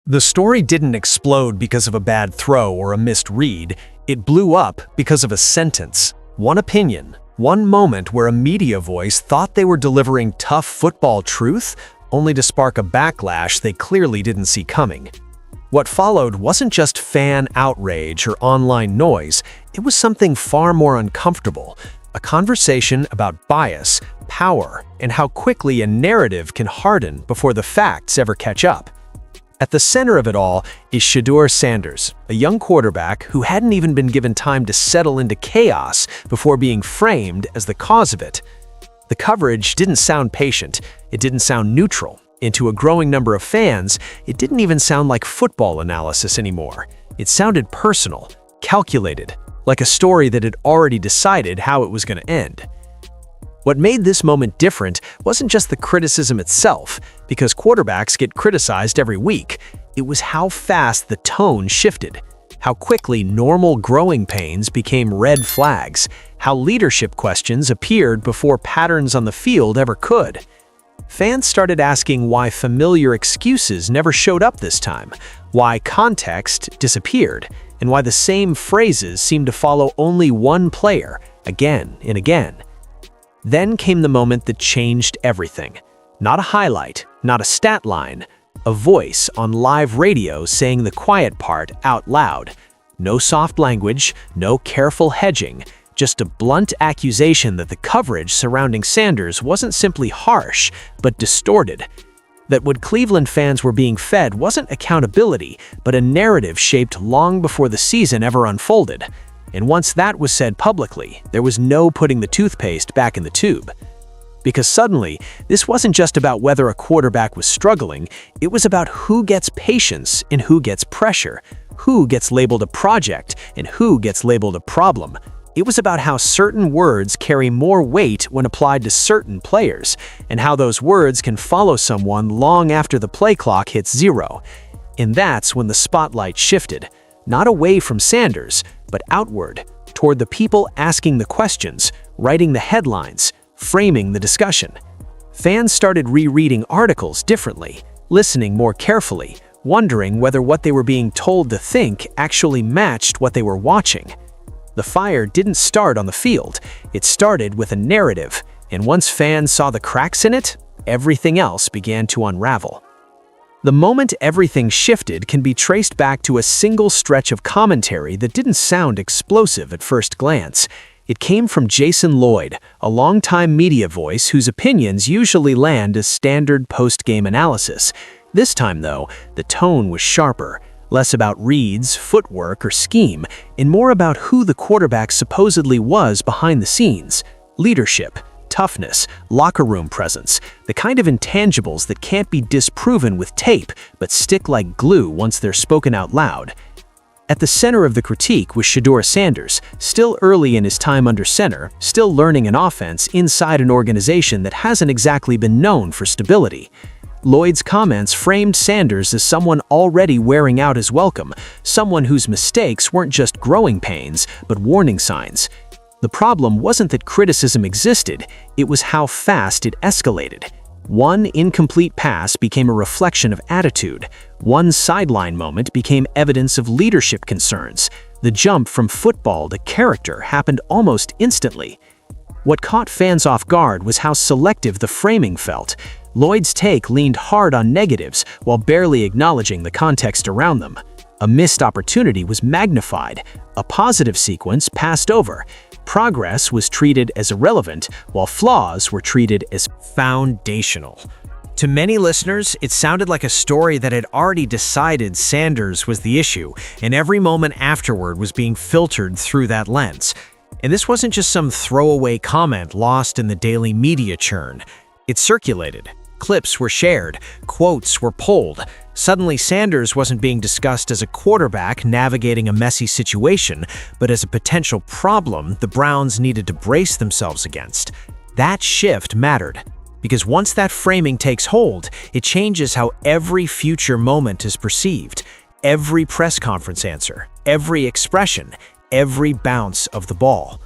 The story didn't explode because of a bad throw or a missed read. It blew up because of a sentence, one opinion, one moment where a media voice thought they were delivering tough football truth, only to spark a backlash they clearly didn't see coming. What followed wasn't just fan outrage or online noise, it was something far more uncomfortable, a conversation about bias, power, and how quickly a narrative can harden before the facts ever catch up. At the center of it all is Shedeur Sanders, a young quarterback who hadn't even been given time to settle into chaos before being framed as the cause of it. The coverage didn't sound patient, it didn't sound neutral, and to a growing number of fans, it didn't even sound like football analysis anymore. It sounded personal, calculated, like a story that had already decided how it was going to end. What made this moment different wasn't just the criticism itself, because quarterbacks get criticized every week. It was how fast the tone shifted, how quickly normal growing pains became red flags, how leadership questions appeared before patterns on the field ever could. Fans started asking why familiar excuses never showed up this time, why context disappeared, and why the same phrases seemed to follow only one player, again and again. Then came the moment that changed everything. Not a highlight, not a stat line, a voice on live radio saying the quiet part out loud. No soft language, no careful hedging, just a blunt accusation that the coverage surrounding Sanders wasn't simply harsh, but distorted. That what Cleveland fans were being fed wasn't accountability, but a narrative shaped long before the season ever unfolded. And once that was said publicly, there was no putting the toothpaste back in the tube. Because suddenly, this wasn't just about whether a quarterback was struggling, it was about who gets patience and who gets pressure, who gets labeled a project and who gets labeled a problem. It was about how certain words carry more weight when applied to certain players, and how those words can follow someone long after the play clock hits zero. And that's when the spotlight shifted, not away from Sanders, but outward, toward the people asking the questions, writing the headlines, framing the discussion. Fans started rereading articles differently, listening more carefully, wondering whether what they were being told to think actually matched what they were watching. The fire didn't start on the field, it started with a narrative, and once fans saw the cracks in it, everything else began to unravel. The moment everything shifted can be traced back to a single stretch of commentary that didn't sound explosive at first glance. It came from Jason Lloyd, a longtime media voice whose opinions usually land as standard post-game analysis. This time, though, the tone was sharper, less about reads, footwork, or scheme, and more about who the quarterback supposedly was behind the scenes: leadership, toughness, locker room presence, the kind of intangibles that can't be disproven with tape but stick like glue once they're spoken out loud. At the center of the critique was Shedeur Sanders, still early in his time under center, still learning an offense inside an organization that hasn't exactly been known for stability. Lloyd's comments framed Sanders as someone already wearing out his welcome, someone whose mistakes weren't just growing pains, but warning signs. The problem wasn't that criticism existed, it was how fast it escalated. One incomplete pass became a reflection of attitude. One sideline moment became evidence of leadership concerns. The jump from football to character happened almost instantly. What caught fans off guard was how selective the framing felt. Lloyd's take leaned hard on negatives while barely acknowledging the context around them. A missed opportunity was magnified. A positive sequence passed over. Progress was treated as irrelevant, while flaws were treated as foundational. To many listeners, it sounded like a story that had already decided Sanders was the issue, and every moment afterward was being filtered through that lens. And this wasn't just some throwaway comment lost in the daily media churn. It circulated. Clips were shared, quotes were pulled. Suddenly, Sanders wasn't being discussed as a quarterback navigating a messy situation, but as a potential problem the Browns needed to brace themselves against. That shift mattered, because once that framing takes hold, it changes how every future moment is perceived. Every press conference answer, every expression, every bounce of the ball.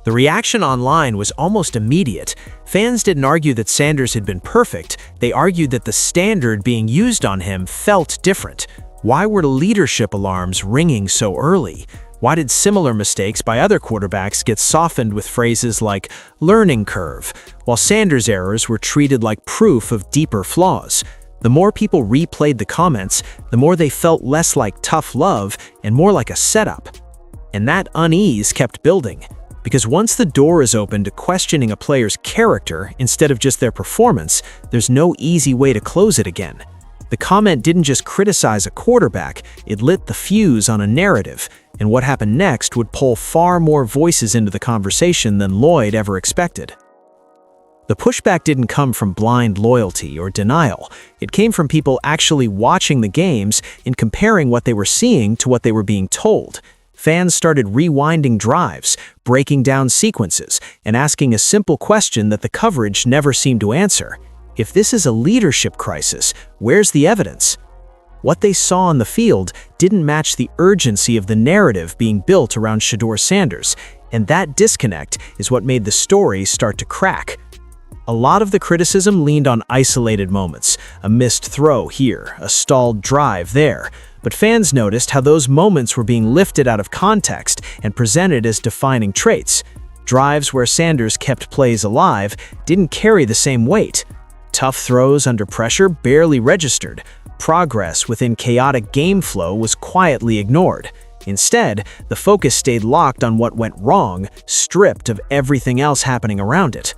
The reaction online was almost immediate. Fans didn't argue that Sanders had been perfect, they argued that the standard being used on him felt different. Why were leadership alarms ringing so early? Why did similar mistakes by other quarterbacks get softened with phrases like learning curve, while Sanders' errors were treated like proof of deeper flaws? The more people replayed the comments, the more they felt less like tough love and more like a setup. And that unease kept building. Because once the door is open to questioning a player's character instead of just their performance, there's no easy way to close it again. The comment didn't just criticize a quarterback, it lit the fuse on a narrative, and what happened next would pull far more voices into the conversation than Lloyd ever expected. The pushback didn't come from blind loyalty or denial. It came from people actually watching the games and comparing what they were seeing to what they were being told. Fans started rewinding drives, breaking down sequences, and asking a simple question that the coverage never seemed to answer. If this is a leadership crisis, where's the evidence? What they saw on the field didn't match the urgency of the narrative being built around Shedeur Sanders, and that disconnect is what made the story start to crack. A lot of the criticism leaned on isolated moments, a missed throw here, a stalled drive there, but fans noticed how those moments were being lifted out of context and presented as defining traits. Drives where Sanders kept plays alive didn't carry the same weight. Tough throws under pressure barely registered. Progress within chaotic game flow was quietly ignored. Instead, the focus stayed locked on what went wrong, stripped of everything else happening around it.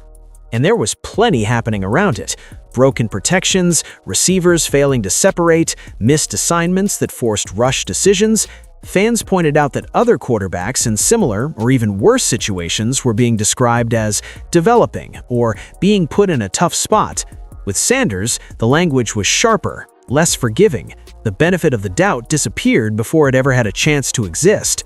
And there was plenty happening around it. Broken protections, receivers failing to separate, missed assignments that forced rush decisions. Fans pointed out that other quarterbacks in similar or even worse situations were being described as developing or being put in a tough spot. With Sanders, the language was sharper, less forgiving. The benefit of the doubt disappeared before it ever had a chance to exist.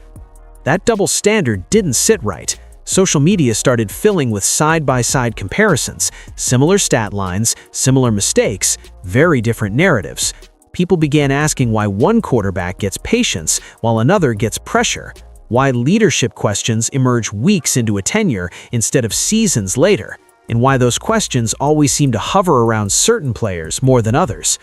That double standard didn't sit right. Social media started filling with side-by-side comparisons, similar stat lines, similar mistakes, very different narratives. People began asking why one quarterback gets patience while another gets pressure, why leadership questions emerge weeks into a tenure instead of seasons later, and why those questions always seem to hover around certain players more than others.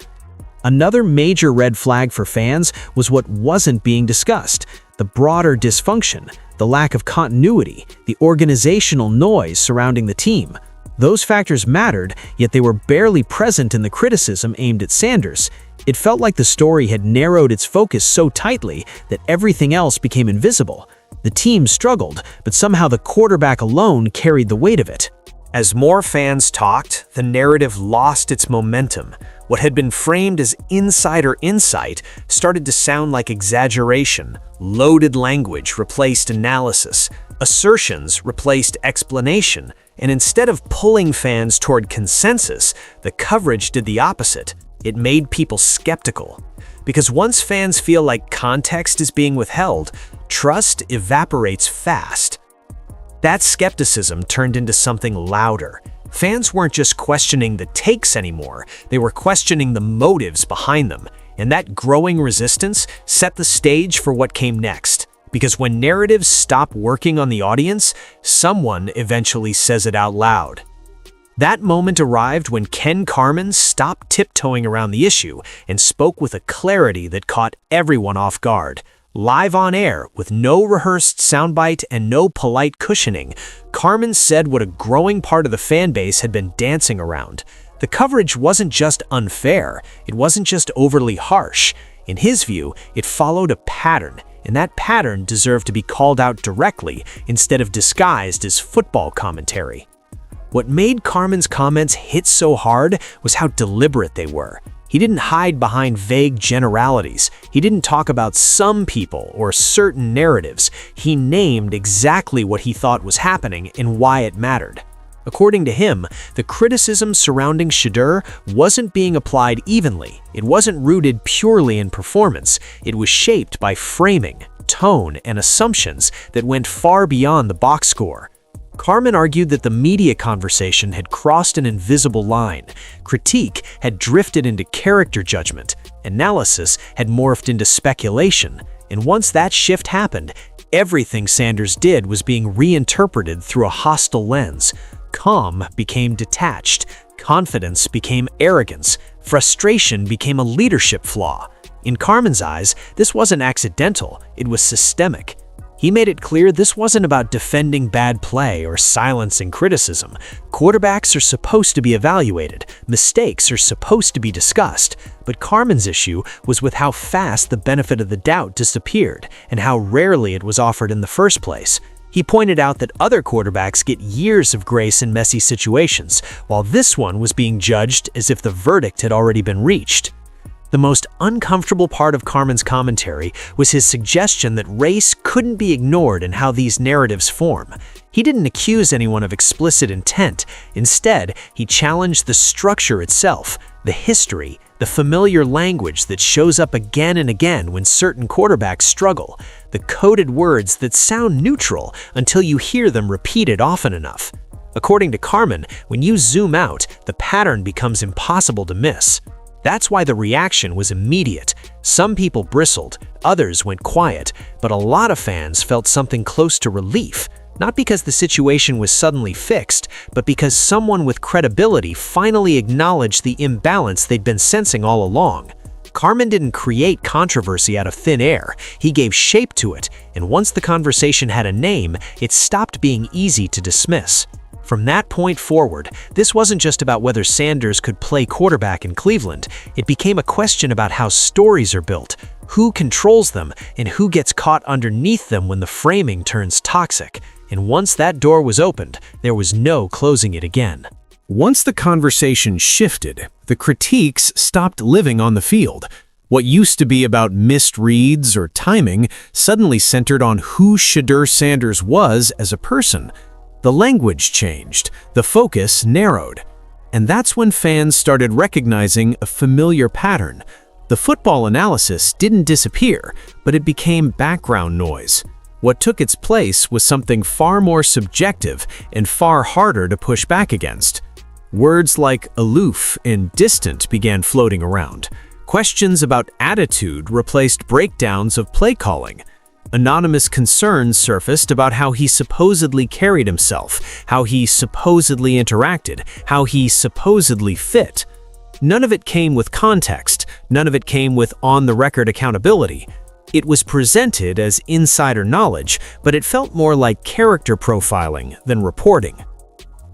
Another major red flag for fans was what wasn't being discussed: the broader dysfunction, the lack of continuity, the organizational noise surrounding the team. Those factors mattered, yet they were barely present in the criticism aimed at Sanders. It felt like the story had narrowed its focus so tightly that everything else became invisible. The team struggled, but somehow the quarterback alone carried the weight of it. As more fans talked, the narrative lost its momentum. What had been framed as insider insight started to sound like exaggeration. Loaded language replaced analysis. Assertions replaced explanation. And instead of pulling fans toward consensus, the coverage did the opposite. It made people skeptical. Because once fans feel like context is being withheld, trust evaporates fast. That skepticism turned into something louder. Fans weren't just questioning the takes anymore, they were questioning the motives behind them. And that growing resistance set the stage for what came next. Because when narratives stop working on the audience, someone eventually says it out loud. That moment arrived when Carman stopped tiptoeing around the issue and spoke with a clarity that caught everyone off guard. Live on air, with no rehearsed soundbite and no polite cushioning, Carman said what a growing part of the fan base had been dancing around. The coverage wasn't just unfair, it wasn't just overly harsh. In his view, it followed a pattern, and that pattern deserved to be called out directly instead of disguised as football commentary. What made Carman's comments hit so hard was how deliberate they were. He didn't hide behind vague generalities. He didn't talk about some people or certain narratives. He named exactly what he thought was happening and why it mattered. According to him, the criticism surrounding Shedeur wasn't being applied evenly. It wasn't rooted purely in performance. It was shaped by framing, tone, and assumptions that went far beyond the box score. Carman argued that the media conversation had crossed an invisible line. Critique had drifted into character judgment. Analysis had morphed into speculation. And once that shift happened, Everything Sanders did was being reinterpreted through a hostile lens. Calm became detached, confidence became arrogance, frustration became a leadership flaw. In Carman's eyes, this wasn't accidental, it was systemic. He made it clear this wasn't about defending bad play or silencing criticism. Quarterbacks are supposed to be evaluated, mistakes are supposed to be discussed, but Carman's issue was with how fast the benefit of the doubt disappeared and how rarely it was offered in the first place. He pointed out that other quarterbacks get years of grace in messy situations, while this one was being judged as if the verdict had already been reached. The most uncomfortable part of Carman's commentary was his suggestion that race couldn't be ignored in how these narratives form. He didn't accuse anyone of explicit intent. Instead, he challenged the structure itself, the history, the familiar language that shows up again and again when certain quarterbacks struggle, the coded words that sound neutral until you hear them repeated often enough. According to Carman, when you zoom out, the pattern becomes impossible to miss. That's why the reaction was immediate. Some people bristled, others went quiet, but a lot of fans felt something close to relief, not because the situation was suddenly fixed, but because someone with credibility finally acknowledged the imbalance they'd been sensing all along. Carman didn't create controversy out of thin air, he gave shape to it, and once the conversation had a name, it stopped being easy to dismiss. From that point forward, this wasn't just about whether Sanders could play quarterback in Cleveland. It became a question about how stories are built, who controls them, and who gets caught underneath them when the framing turns toxic. And once that door was opened, there was no closing it again. Once the conversation shifted, the critiques stopped living on the field. What used to be about missed reads or timing suddenly centered on who Shedeur Sanders was as a person. The language changed, the focus narrowed. And that's when fans started recognizing a familiar pattern. The football analysis didn't disappear, but it became background noise. What took its place was something far more subjective and far harder to push back against. Words like aloof and distant began floating around. Questions about attitude replaced breakdowns of play calling. Anonymous concerns surfaced about how he supposedly carried himself, how he supposedly interacted, how he supposedly fit. None of it came with context, none of it came with on-the-record accountability. It was presented as insider knowledge, but it felt more like character profiling than reporting.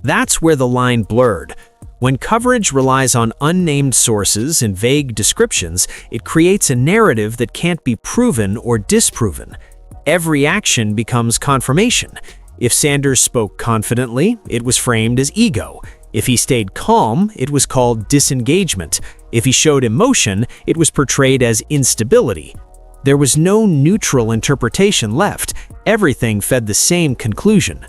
That's where the line blurred. When coverage relies on unnamed sources and vague descriptions, it creates a narrative that can't be proven or disproven. Every action becomes confirmation. If Sanders spoke confidently, it was framed as ego. If he stayed calm, it was called disengagement. If he showed emotion, it was portrayed as instability. There was no neutral interpretation left. Everything fed the same conclusion.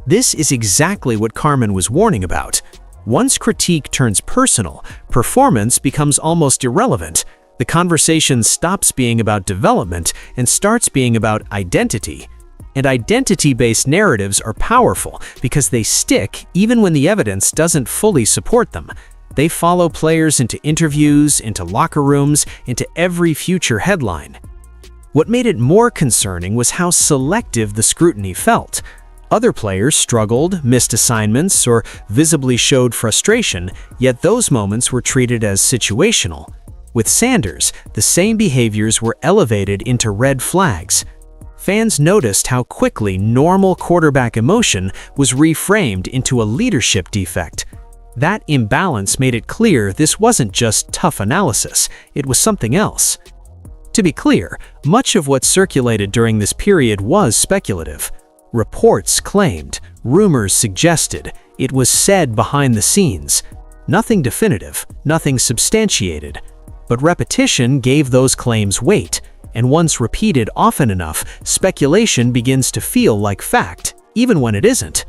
This is exactly what Carman was warning about. Once critique turns personal, performance becomes almost irrelevant. The conversation stops being about development and starts being about identity. And identity-based narratives are powerful because they stick even when the evidence doesn't fully support them. They follow players into interviews, into locker rooms, into every future headline. What made it more concerning was how selective the scrutiny felt. Other players struggled, missed assignments, or visibly showed frustration, yet those moments were treated as situational. With Sanders, the same behaviors were elevated into red flags. Fans noticed how quickly normal quarterback emotion was reframed into a leadership defect. That imbalance made it clear this wasn't just tough analysis, it was something else. To be clear, much of what circulated during this period was speculative. Reports claimed, rumors suggested, it was said behind the scenes. Nothing definitive, nothing substantiated. But repetition gave those claims weight, and once repeated often enough, speculation begins to feel like fact, even when it isn't.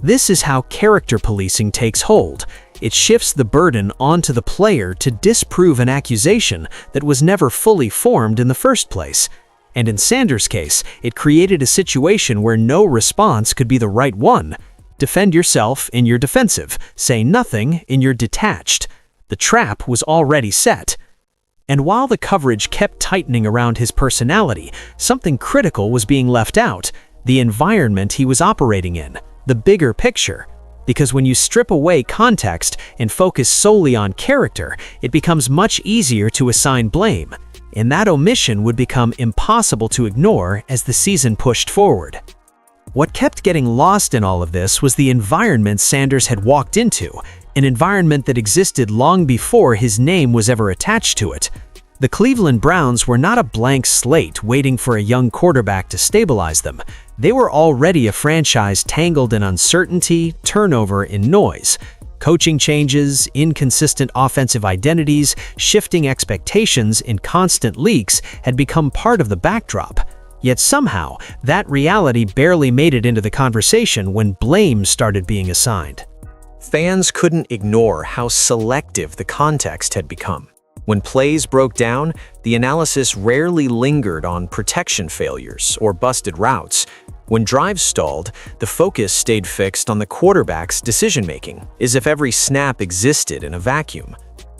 This is how character policing takes hold. It shifts the burden onto the player to disprove an accusation that was never fully formed in the first place. And in Sanders' case, it created a situation where no response could be the right one. Defend yourself in your defensive, say nothing in your detached. The trap was already set. And while the coverage kept tightening around his personality, something critical was being left out: the environment he was operating in, the bigger picture. Because when you strip away context and focus solely on character, it becomes much easier to assign blame, and that omission would become impossible to ignore as the season pushed forward. What kept getting lost in all of this was the environment Sanders had walked into, an environment that existed long before his name was ever attached to it. The Cleveland Browns were not a blank slate waiting for a young quarterback to stabilize them. They were already a franchise tangled in uncertainty, turnover, and noise. Coaching changes, inconsistent offensive identities, shifting expectations, and constant leaks had become part of the backdrop. Yet somehow, that reality barely made it into the conversation when blame started being assigned. Fans couldn't ignore how selective the context had become. When plays broke down, the analysis rarely lingered on protection failures or busted routes. When drives stalled, the focus stayed fixed on the quarterback's decision-making, as if every snap existed in a vacuum.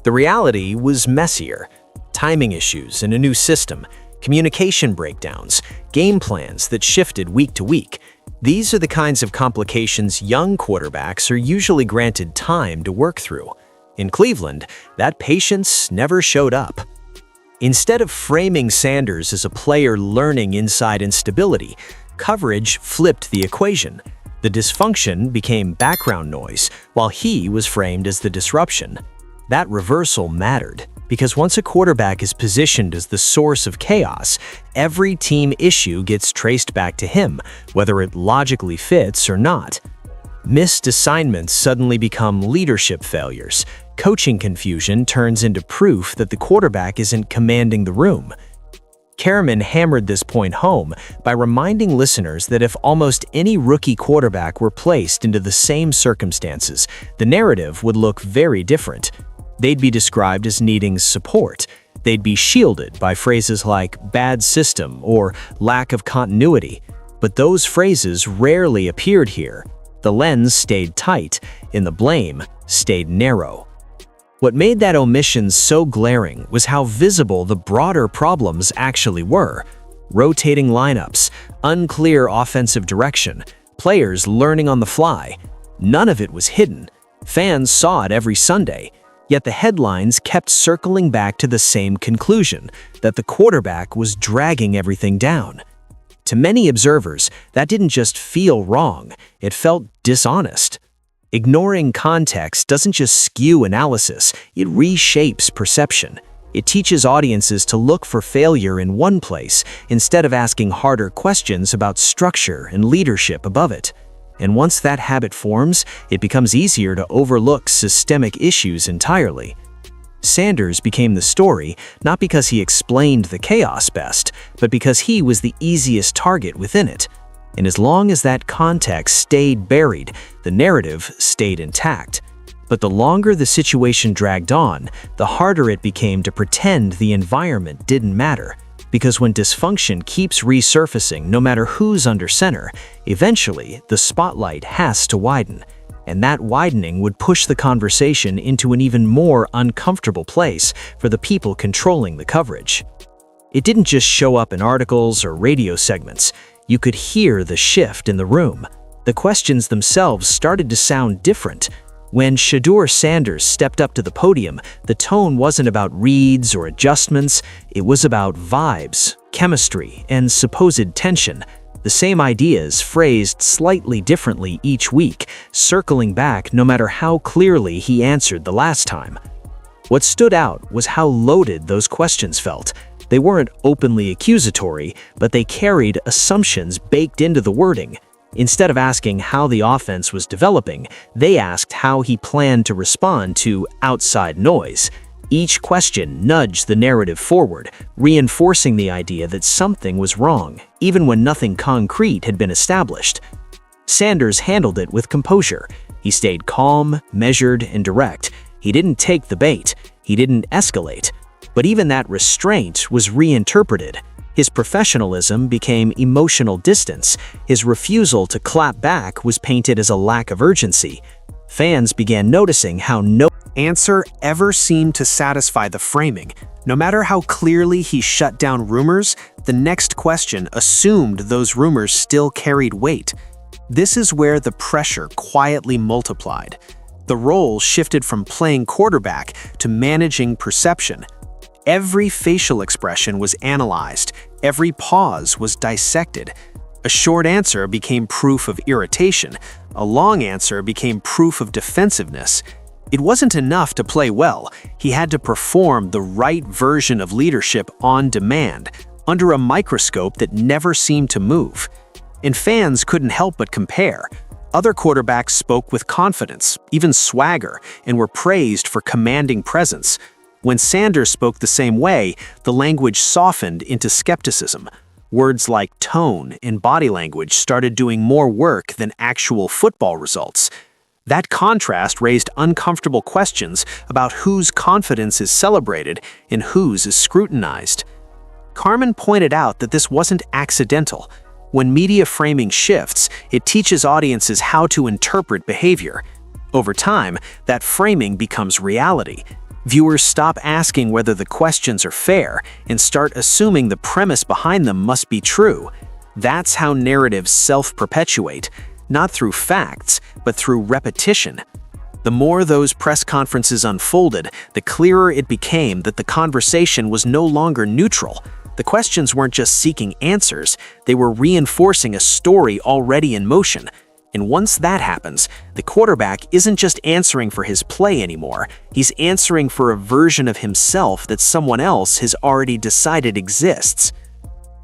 The reality was messier: timing issues in a new system, communication breakdowns, game plans that shifted week to week. These are the kinds of complications young quarterbacks are usually granted time to work through. In Cleveland, that patience never showed up. Instead of framing Sanders as a player learning inside instability, coverage flipped the equation. The dysfunction became background noise, while he was framed as the disruption. That reversal mattered, because once a quarterback is positioned as the source of chaos, every team issue gets traced back to him, whether it logically fits or not. Missed assignments suddenly become leadership failures. Coaching confusion turns into proof that the quarterback isn't commanding the room. Carman hammered this point home by reminding listeners that if almost any rookie quarterback were placed into the same circumstances, the narrative would look very different. They'd be described as needing support. They'd be shielded by phrases like bad system or lack of continuity. But those phrases rarely appeared here. The lens stayed tight, and the blame stayed narrow. What made that omission so glaring was how visible the broader problems actually were. Rotating lineups, unclear offensive direction, players learning on the fly. None of it was hidden. Fans saw it every Sunday. Yet the headlines kept circling back to the same conclusion, that the quarterback was dragging everything down. To many observers, that didn't just feel wrong, it felt dishonest. Ignoring context doesn't just skew analysis, it reshapes perception. It teaches audiences to look for failure in one place instead of asking harder questions about structure and leadership above it. And once that habit forms, it becomes easier to overlook systemic issues entirely. Sanders became the story not because he explained the chaos best, but because he was the easiest target within it. And as long as that context stayed buried, the narrative stayed intact. But the longer the situation dragged on, the harder it became to pretend the environment didn't matter. Because when dysfunction keeps resurfacing no matter who's under center, eventually the spotlight has to widen. And that widening would push the conversation into an even more uncomfortable place for the people controlling the coverage. It didn't just show up in articles or radio segments. You could hear the shift in the room. The questions themselves started to sound different. When Shedeur Sanders stepped up to the podium, the tone wasn't about reads or adjustments, it was about vibes, chemistry, and supposed tension. The same ideas phrased slightly differently each week, circling back no matter how clearly he answered the last time. What stood out was how loaded those questions felt. They weren't openly accusatory, but they carried assumptions baked into the wording. Instead of asking how the offense was developing, they asked how he planned to respond to outside noise. Each question nudged the narrative forward, reinforcing the idea that something was wrong, even when nothing concrete had been established. Sanders handled it with composure. He stayed calm, measured, and direct. He didn't take the bait. He didn't escalate. But even that restraint was reinterpreted. His professionalism became emotional distance. His refusal to clap back was painted as a lack of urgency. Fans began noticing how answer ever seemed to satisfy the framing. No matter how clearly he shut down rumors, the next question assumed those rumors still carried weight. This is where the pressure quietly multiplied. The role shifted from playing quarterback to managing perception. Every facial expression was analyzed, every pause was dissected. A short answer became proof of irritation, a long answer became proof of defensiveness. It wasn't enough to play well, he had to perform the right version of leadership on demand, under a microscope that never seemed to move. And fans couldn't help but compare. Other quarterbacks spoke with confidence, even swagger, and were praised for commanding presence. When Sanders spoke the same way, the language softened into skepticism. Words like tone and body language started doing more work than actual football results. That contrast raised uncomfortable questions about whose confidence is celebrated and whose is scrutinized. Carman pointed out that this wasn't accidental. When media framing shifts, it teaches audiences how to interpret behavior. Over time, that framing becomes reality. Viewers stop asking whether the questions are fair and start assuming the premise behind them must be true. That's how narratives self-perpetuate, not through facts, but through repetition. The more those press conferences unfolded, the clearer it became that the conversation was no longer neutral. The questions weren't just seeking answers, they were reinforcing a story already in motion. And once that happens, the quarterback isn't just answering for his play anymore, he's answering for a version of himself that someone else has already decided exists.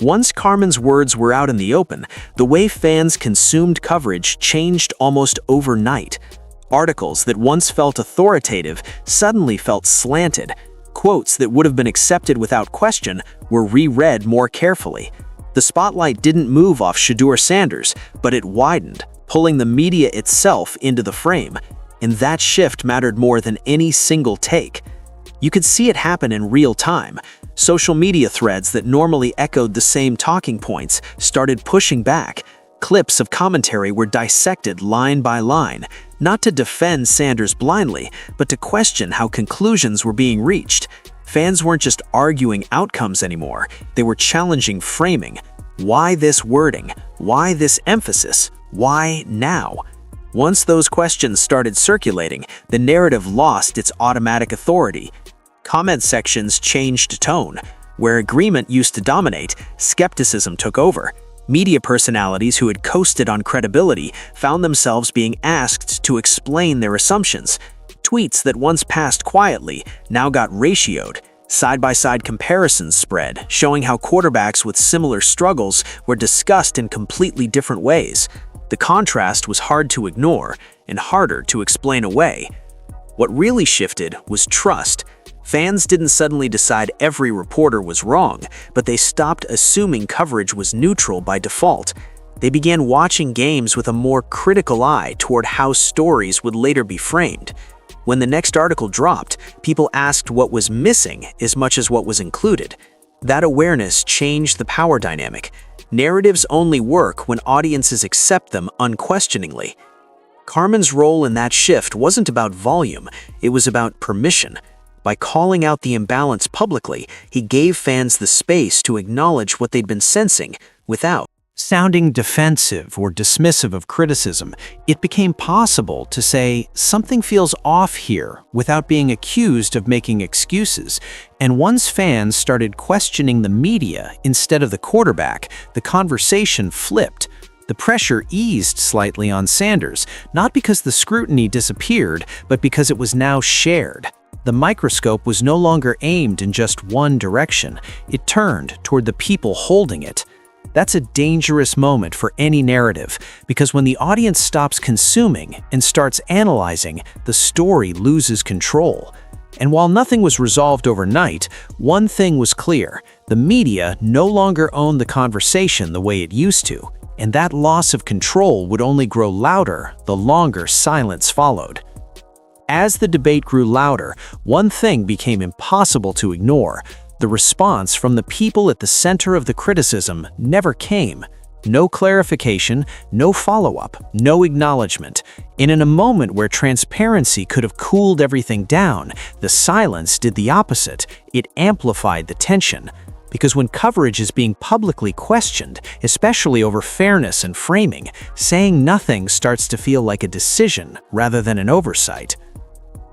Once Carman's words were out in the open, the way fans consumed coverage changed almost overnight. Articles that once felt authoritative suddenly felt slanted. Quotes that would have been accepted without question were reread more carefully. The spotlight didn't move off Shedeur Sanders, but it widened, pulling the media itself into the frame. And that shift mattered more than any single take. You could see it happen in real time. Social media threads that normally echoed the same talking points started pushing back. Clips of commentary were dissected line by line, not to defend Sanders blindly, but to question how conclusions were being reached. Fans weren't just arguing outcomes anymore, they were challenging framing. Why this wording? Why this emphasis? Why now? Once those questions started circulating, the narrative lost its automatic authority. Comment sections changed tone. Where agreement used to dominate, skepticism took over. Media personalities who had coasted on credibility found themselves being asked to explain their assumptions. Tweets that once passed quietly now got ratioed. Side-by-side comparisons spread, showing how quarterbacks with similar struggles were discussed in completely different ways. The contrast was hard to ignore and harder to explain away. What really shifted was trust. Fans didn't suddenly decide every reporter was wrong, but they stopped assuming coverage was neutral by default. They began watching games with a more critical eye toward how stories would later be framed. When the next article dropped, people asked what was missing as much as what was included. That awareness changed the power dynamic. Narratives only work when audiences accept them unquestioningly. Carman's role in that shift wasn't about volume, it was about permission. By calling out the imbalance publicly, he gave fans the space to acknowledge what they'd been sensing without sounding defensive or dismissive of criticism. It became possible to say, something feels off here, without being accused of making excuses. And once fans started questioning the media instead of the quarterback, the conversation flipped. The pressure eased slightly on Sanders, not because the scrutiny disappeared, but because it was now shared. The microscope was no longer aimed in just one direction. It turned toward the people holding it. That's a dangerous moment for any narrative, because when the audience stops consuming and starts analyzing, the story loses control. And while nothing was resolved overnight, one thing was clear: the media no longer owned the conversation the way it used to, and that loss of control would only grow louder the longer silence followed. As the debate grew louder, one thing became impossible to ignore. The response from the people at the center of the criticism never came. No clarification, no follow-up, no acknowledgement. And in a moment where transparency could have cooled everything down, the silence did the opposite. It amplified the tension. Because when coverage is being publicly questioned, especially over fairness and framing, saying nothing starts to feel like a decision rather than an oversight.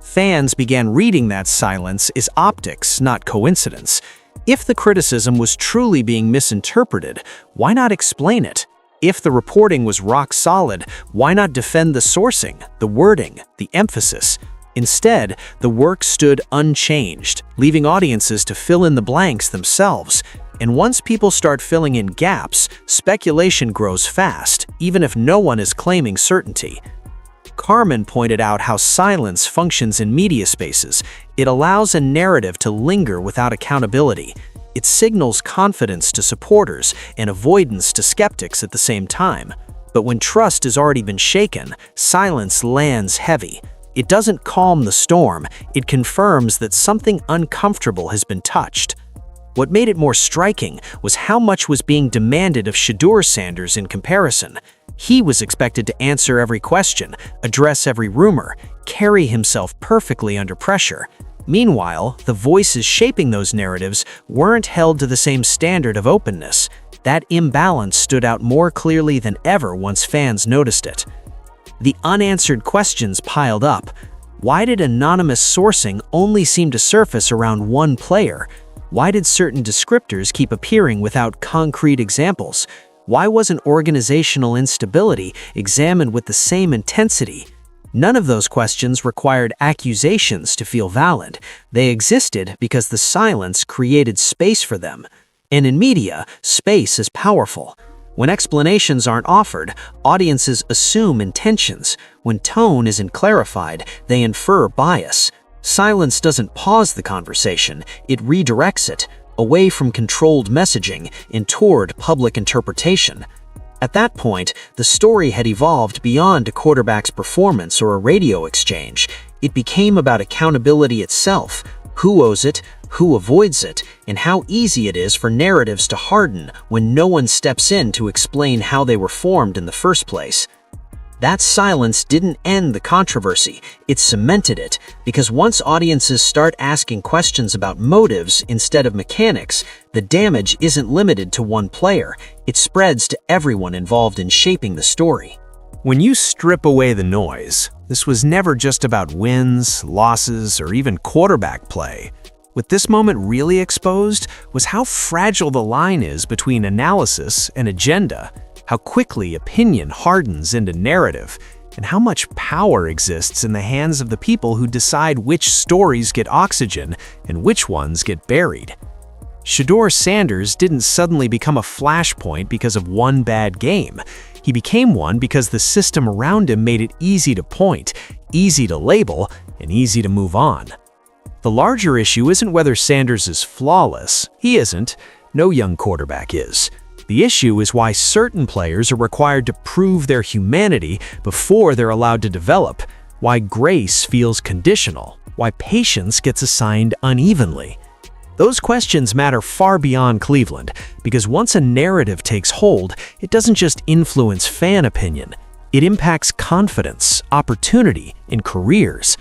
Fans began reading that silence as optics, not coincidence. If the criticism was truly being misinterpreted, why not explain it? If the reporting was rock solid, why not defend the sourcing, the wording, the emphasis? Instead, the work stood unchanged, leaving audiences to fill in the blanks themselves. And once people start filling in gaps, speculation grows fast, even if no one is claiming certainty. Carman pointed out how silence functions in media spaces. It allows a narrative to linger without accountability. It signals confidence to supporters and avoidance to skeptics at the same time. But when trust has already been shaken, silence lands heavy. It doesn't calm the storm, it confirms that something uncomfortable has been touched. What made it more striking was how much was being demanded of Shedeur Sanders in comparison. He was expected to answer every question, address every rumor, carry himself perfectly under pressure. Meanwhile, the voices shaping those narratives weren't held to the same standard of openness. That imbalance stood out more clearly than ever once fans noticed it. The unanswered questions piled up. Why did anonymous sourcing only seem to surface around one player? Why did certain descriptors keep appearing without concrete examples? Why wasn't organizational instability examined with the same intensity? None of those questions required accusations to feel valid. They existed because the silence created space for them. And in media, space is powerful. When explanations aren't offered, audiences assume intentions. When tone isn't clarified, they infer bias. Silence doesn't pause the conversation, it redirects it, away from controlled messaging and toward public interpretation. At that point, the story had evolved beyond a quarterback's performance or a radio exchange. It became about accountability itself, who owes it, who avoids it, and how easy it is for narratives to harden when no one steps in to explain how they were formed in the first place. That silence didn't end the controversy, it cemented it, because once audiences start asking questions about motives instead of mechanics, the damage isn't limited to one player, it spreads to everyone involved in shaping the story. When you strip away the noise, this was never just about wins, losses, or even quarterback play. What this moment really exposed was how fragile the line is between analysis and agenda, how quickly opinion hardens into narrative, and how much power exists in the hands of the people who decide which stories get oxygen and which ones get buried. Shedeur Sanders didn't suddenly become a flashpoint because of one bad game. He became one because the system around him made it easy to point, easy to label, and easy to move on. The larger issue isn't whether Sanders is flawless. He isn't. No young quarterback is. The issue is why certain players are required to prove their humanity before they're allowed to develop, why grace feels conditional, why patience gets assigned unevenly. Those questions matter far beyond Cleveland, because once a narrative takes hold, it doesn't just influence fan opinion. It impacts confidence, opportunity, and careers.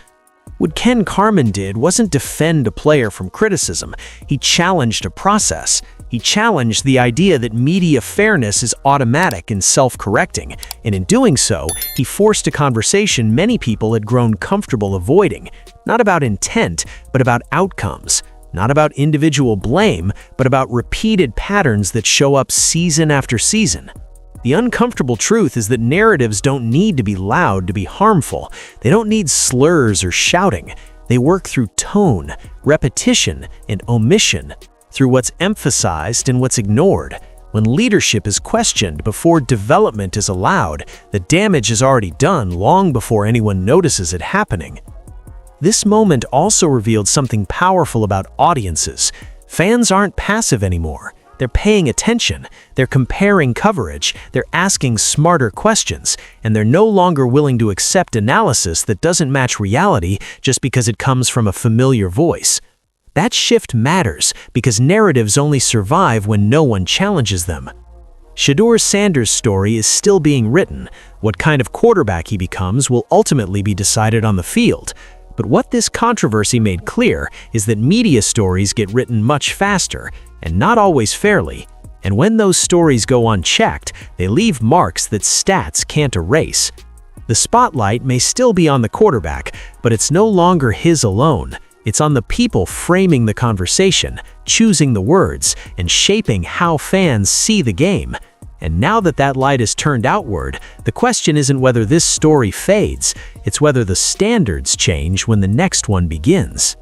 What Ken Carman did wasn't defend a player from criticism. He challenged a process. He challenged the idea that media fairness is automatic and self-correcting, and in doing so, he forced a conversation many people had grown comfortable avoiding, not about intent, but about outcomes, not about individual blame, but about repeated patterns that show up season after season. The uncomfortable truth is that narratives don't need to be loud to be harmful. They don't need slurs or shouting. They work through tone, repetition, and omission, through what's emphasized and what's ignored. When leadership is questioned before development is allowed, the damage is already done long before anyone notices it happening. This moment also revealed something powerful about audiences. Fans aren't passive anymore. They're paying attention, they're comparing coverage, they're asking smarter questions, and they're no longer willing to accept analysis that doesn't match reality just because it comes from a familiar voice. That shift matters because narratives only survive when no one challenges them. Shedeur Sanders' story is still being written. What kind of quarterback he becomes will ultimately be decided on the field. But what this controversy made clear is that media stories get written much faster, and not always fairly. And when those stories go unchecked, they leave marks that stats can't erase. The spotlight may still be on the quarterback, but it's no longer his alone. It's on the people framing the conversation, choosing the words, and shaping how fans see the game. And now that that light is turned outward, the question isn't whether this story fades, it's whether the standards change when the next one begins.